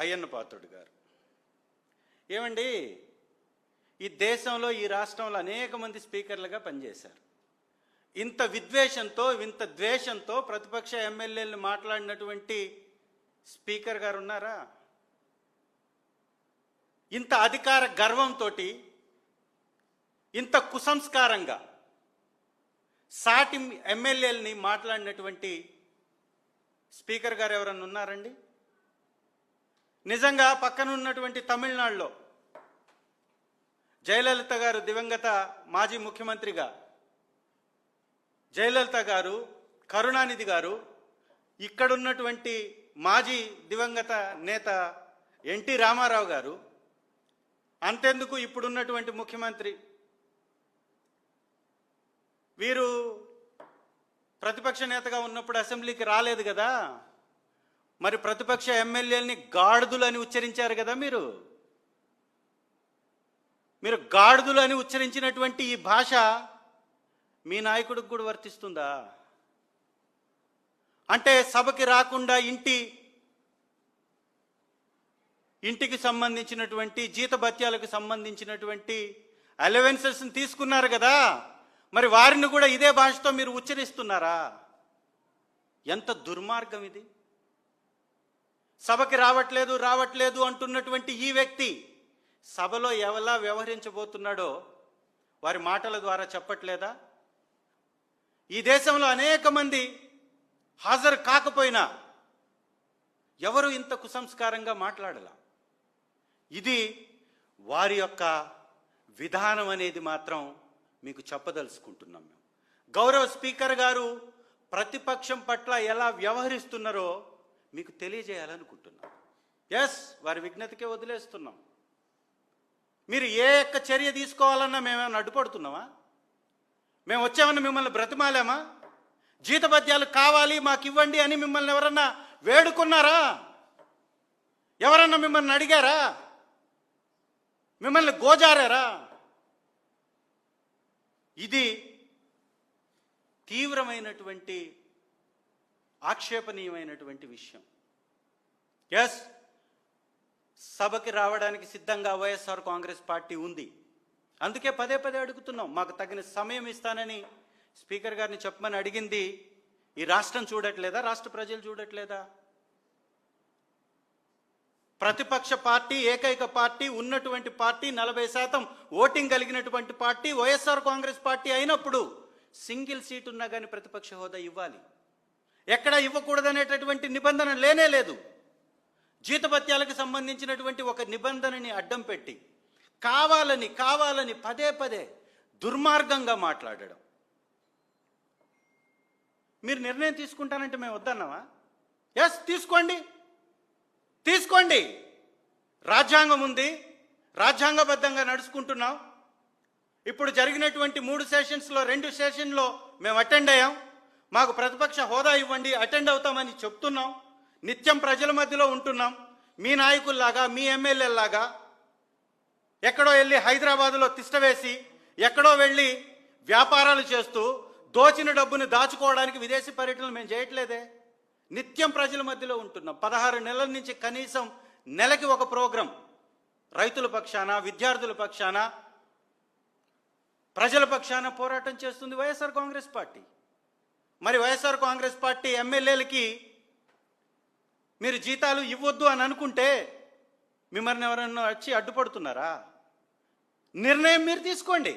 అయ్యన్న పాత్రుడు గారు. ఏమండి, ఈ దేశంలో ఈ రాష్ట్రంలో అనేక మంది స్పీకర్లుగా పనిచేశారు. ఇంత విద్వేషంతో ఇంత ద్వేషంతో ప్రతిపక్ష ఎమ్మెల్యేలను మాట్లాడినటువంటి స్పీకర్ గారు ఉన్నారా? ఇంత అధికార గర్వంతో ఇంత కుసంస్కారంగా సాటి ఎమ్మెల్యేలని మాట్లాడినటువంటి స్పీకర్ గారు ఎవరన్నా ఉన్నారండి? నిజంగా పక్కన ఉన్నటువంటి తమిళనాడులో జయలలిత గారు, దివంగత మాజీ ముఖ్యమంత్రిగా జయలలిత గారు, కరుణానిధి గారు, ఇక్కడున్నటువంటి మాజీ దివంగత నేత ఎన్టీ రామారావు గారు, అంతెందుకు ఇప్పుడున్నటువంటి ముఖ్యమంత్రి, వీరు ప్రతిపక్ష నేతగా ఉన్నప్పుడు అసెంబ్లీకి రాలేదు కదా, మరి ప్రతిపక్ష ఎమ్మెల్యేలని గాడిదలు అని ఉచ్చరించారు కదా. మీరు గాడిదలు అని ఉచ్చరించినటువంటి ఈ భాష మీ నాయకుడికి కూడా వర్తిస్తుందా? అంటే సభకి రాకుండా ఇంటికి సంబంధించినటువంటి జీతభత్యాలకు సంబంధించినటువంటి అలవెన్సెస్ని తీసుకున్నారు కదా, మరి వారిని కూడా ఇదే భాషతో మీరు ఉచ్చరిస్తున్నారా? ఎంత దుర్మార్గం ఇది! సభకి రావట్లేదు అంటున్నటువంటి ఈ వ్యక్తి సభలో ఎలా వ్యవహరించబోతున్నాడో వారి మాటల ద్వారా చెప్పట్లేదా? ఈ దేశంలో అనేక మంది హాజరు కాకపోయినా ఎవరు ఇంత కుసంస్కారంగా మాట్లాడాల? ఇది వారి యొక్క విధానం అనేది మాత్రం మీకు చెప్పదలుచుకుంటున్నాం. మేము గౌరవ స్పీకర్ గారు ప్రతిపక్షం పట్ల ఎలా వ్యవహరిస్తున్నారో మీకు తెలియజేయాలనుకుంటున్నాం. ఎస్, వారి విజ్ఞతకే వదిలేస్తున్నాం. మీరు ఏ యొక్క చర్య తీసుకోవాలన్నా మేమేమైనా అడ్డుపడుతున్నామా? మేము వచ్చామని మిమ్మల్ని బ్రతిమాలామా? జీతభత్యాలు కావాలి మాకు ఇవ్వండి అని మిమ్మల్ని ఎవరన్నా వేడుకున్నారా? ఎవరన్నా మిమ్మల్ని అడిగారా? మిమ్మల్ని గోజారారా? ఇది తీవ్రమైనటువంటి ఆక్షేపణీయమైనటువంటి విషయం. ఎస్, సభకి రావడానికి సిద్ధంగా వైఎస్ఆర్ కాంగ్రెస్ పార్టీ ఉంది. అందుకే పదే అడుగుతున్నాం. మాకు తగిన సమయం ఇస్తానని స్పీకర్ గారిని చెప్పమని అడిగింది ఈ రాష్ట్రం చూడట్లేదా? రాష్ట్ర ప్రజలు చూడట్లేదా? ప్రతిపక్ష పార్టీ, ఏకైక పార్టీ, ఉన్నటువంటి పార్టీ, 40% ఓటింగ్ కలిగినటువంటి పార్టీ వైఎస్ఆర్ కాంగ్రెస్ పార్టీ అయినప్పుడు సింగిల్ సీట్ ఉన్నా కానీ ప్రతిపక్ష హోదా ఇవ్వాలి. ఎక్కడ ఇవ్వకూడదనేటటువంటి నిబంధన లేనే లేదు. జీతభత్యాలకు సంబంధించినటువంటి ఒక నిబంధనని అడ్డం పెట్టి కావాలని పదే దుర్మార్గంగా మాట్లాడడం. మీరు నిర్ణయం తీసుకుంటానంటే మేము వద్దన్నామా? ఎస్, తీసుకోండి. రాజ్యాంగం ఉంది, రాజ్యాంగబద్ధంగా నడుచుకుంటున్నాం. ఇప్పుడు జరిగినటువంటి 3 సెషన్స్లో 2 సెషన్లో మేము అటెండ్ అయ్యాం. మాకు ప్రతిపక్ష హోదా ఇవ్వండి, అటెండ్ అవుతామని చెప్తున్నాం. నిత్యం ప్రజల మధ్యలో ఉంటున్నాం. మీ నాయకుల్లాగా, మీ ఎమ్మెల్యేలాగా ఎక్కడో వెళ్ళి హైదరాబాదులో తిష్టవేసి, ఎక్కడో వెళ్ళి వ్యాపారాలు చేస్తూ దోచిన డబ్బుని దాచుకోవడానికి విదేశీ పర్యటనలు మేము చేయట్లేదే. నిత్యం ప్రజల మధ్యలో ఉంటున్నాం. 16 నెలల నుంచి కనీసం నెలకి ఒక ప్రోగ్రాం రైతుల పక్షాన, విద్యార్థుల పక్షాన, ప్రజల పక్షాన పోరాటం చేస్తుంది వైఎస్ఆర్ కాంగ్రెస్ పార్టీ. మరి వైఎస్ఆర్ కాంగ్రెస్ పార్టీ ఎమ్మెల్యేలకి మీరు జీతాలు ఇవ్వద్దు అని అనుకుంటే మిమ్మల్ని ఎవరన్నా వచ్చి అడ్డుపడుతున్నారా? నిర్ణయం మీరు తీసుకోండి.